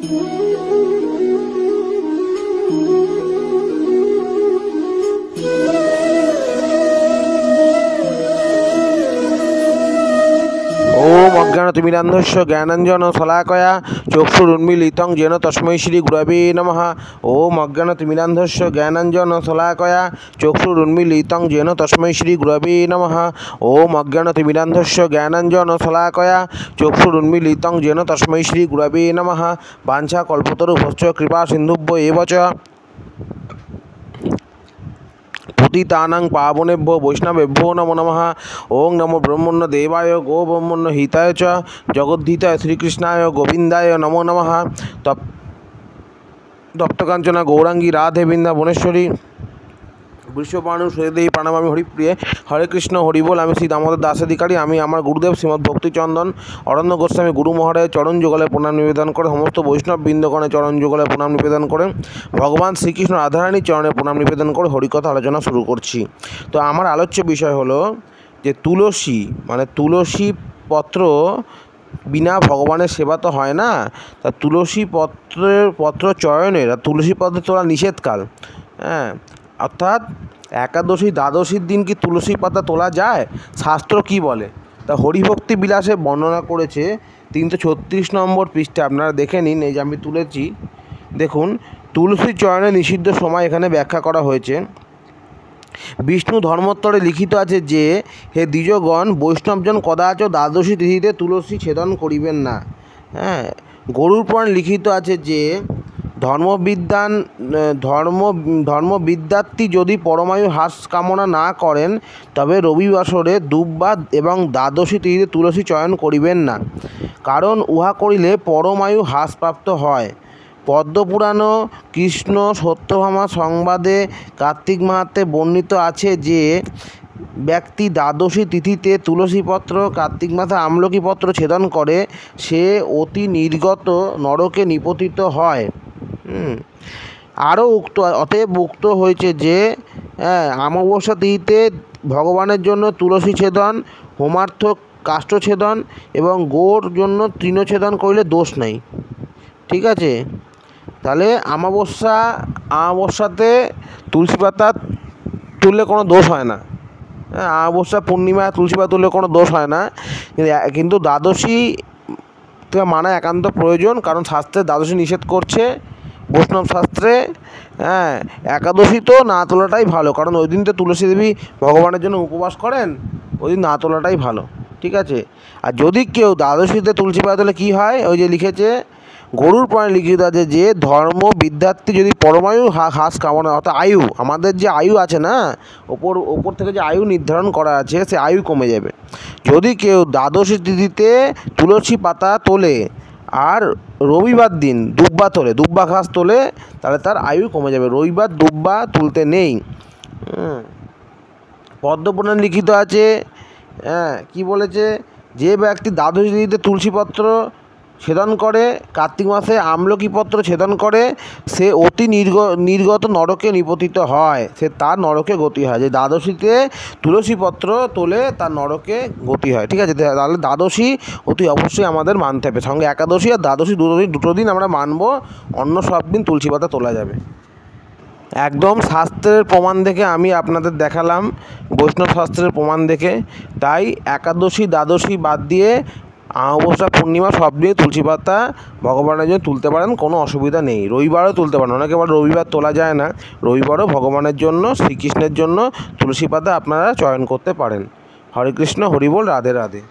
ओम अज्ञानतिमिरान्धस्य ज्ञानाञ्जनशलाकया चक्षुरुन्मीलितं येन तस्मै श्रीगुरवे नमः। ओम अज्ञानतिमिरान्धस्य ज्ञानाञ्जनशलाकया चक्षुरुन्मीलितं येन तस्मै श्रीगुरवे नमः। ओम अज्ञानतिमिरान्धस्य ज्ञानाञ्जनशलाकया चक्षुरुन्मीलितं येन तस्मै श्रीगुरवे नमः। वाञ्छाकल्पतरुभ्यश्च कृपासिन्धुभ्यो एव च पतितानां पावनेभ्यो वैष्णवेभ्यो नमो नमः। ओं नमो ब्रह्मण्य देवाय गो ब्रह्मण्य हिताय च जगद्धिताय श्रीकृष्णाय गोविंदाय नमो नमः। तप्तकांचना गौरांगी राधे वृंदावनेश्वरी विश्वपाणु श्रीदेवी प्रणमामि हरिप्रिय। हरे कृष्ण हरि बोल। आमी श्री दामोदर दास अधिकारी। आमी आमार गुरुदेव श्रीमद भक्तिचंदन अरण्य गोस्वामी गुरु महाराज चरण जुगले प्रणाम निवेदन करे समस्त वैष्णव बृंदगणे चरण जुगले प्रणाम निवेदन करे भगवान श्रीकृष्ण राधारानी चरणे प्रणाम निवेदन करे हरिकथा आलोचना शुरू करছি। तो आमार आलोच्य विषय हलो जे तुलसी माने तुलसी पत्र बिना भगवानेर सेवा तो है ना। ता तुलसी पत्र चयनेर तुलसी पत्र तोला निषेधकाल। अर्थात एकादशी द्वादशीर दिन कि तुलसी पाता तोला जाए शास्त्र की बोले ता हरिभक्ति बिलासे बर्णना करेছে 336 नम्बर पृष्ठे आपनारा देखे निन। এই যে আমি তুলেছি দেখুন तुलसी चयने निषिद्ध समय एखाने व्याख्या करा হয়েছে। विष्णु धर्मोत्तरे लिखित आछे जे हे द्विजगण वैष्णवजन कदाच द्वादशी तिथिते तुलसी छेदन करिबेन ना। गरुड़ पुराण लिखित आछे जे धर्मविद्यार्थी यदि परमायु ह्रास कामना ना करें तबे रविवासरे दुब्बा एवं द्वादशी तिथिते तुलसी चयन करिबेन ना, कारण उहा करिले परमायु ह्रास प्राप्त हय। पद्मपुराण कृष्ण सत्यभामा संवादे कार्तिक माहात्म्ये वर्णित आछे जे व्यक्ति द्वादशी तिथिते तुलसी पत्र कार्तिक मासे आमलकी पत्र छेदन करे से अति निर्गत नरके निपतित हय। आरो उक्त अतएव उक्त হয়েছে যে अमावस्या तिथिते भगवानेर जन्य तुलसी छेदन होमार्थ काष्ठ छेदन एवं गोर जन्य तृण छेदन करिले दोष नहीं। ठीक है ताहले अमावस्याते तुलसी पाता तुलले कोनो दोष है ना। अमावस्या पूर्णिमा तुलसी पाता तुलले कोनो दोष है ना, किन्तु द्वादशी माना एकान्त प्रयोजन, कारण शास्त्रे द्वादशी निषेध करছে বৈষ্ণব শাস্ত্রে। একাদশী তো না তোলাটাই ভালো, কারণ ওই দিন তো তুলসী দেবী ভগবানের জন্য উপবাস করেন, ওই দিন না তোলাটাই ভালো। ঠিক আছে। আর যদি কেউ দ্বাদশীতে তুলসী পাতা তোলে কী হয়, ওই যে লিখেছে গরুর পুরাণে লিখিত আছে যে ধর্ম বিদ্যার্থী যদি পরমায়ু হ্রাস কামনা অর্থাৎ আয়ু আমাদের যে আয়ু আছে না ওপর থেকে যে আয়ু নির্ধারণ করা আছে সে আয়ু কমে যাবে। যদি কেউ দ্বাদশী তিথিতে তুলসী পাতা তোলে আর রবিবার দিন দুব্বা তোলে দুব্বা ঘাস তোলে তাহলে তার আয়ু কমে যাবে। রবিবার দুব্বা তুলতে নেই। পদ্মপুরাণে লিখিত আছে কি বলেছে যে ব্যক্তি দ্বাদশী তিথিতে তুলসীপত্র छेदन करे कार्तिक मासे आमलकी पत्र छेदन करे से अति निर्गत नरके निपतित हय, से तार नरके गति है। जे द्वादशीते तुलसी पत्र तोले तार नरके गति है। ठीक है। ताहले द्वादशी अति अवश्य आमादेर मानते हबे, संगे एकादशी और द्वादशी दुटो दिन आमरा मानबो, अन्य सब दिन तुलसी पाता तोला जाबे। एकदम शास्त्रेर प्रमाण देखे आमी आपनादेर देखालाम, वैष्णव शास्त्रेर प्रमाण देखे। ताई एकादशी द्वादशी बाद दिए अमावस्या पूर्णिमा सब दिन तुलसी पाता भगवानेर जन्य तुलते पारेन, कोनो असुविधा नेই। रविबारও तुलते पारेन, अनेके बলে रविबार তোলা যায় না, रविबारও भगवानेर जन्य श्रीकृष्णेर जन्य तुलसी पाता आपनारा चयन करते पारेन। हरे कृष्ण हरि बोल। राधे राधे।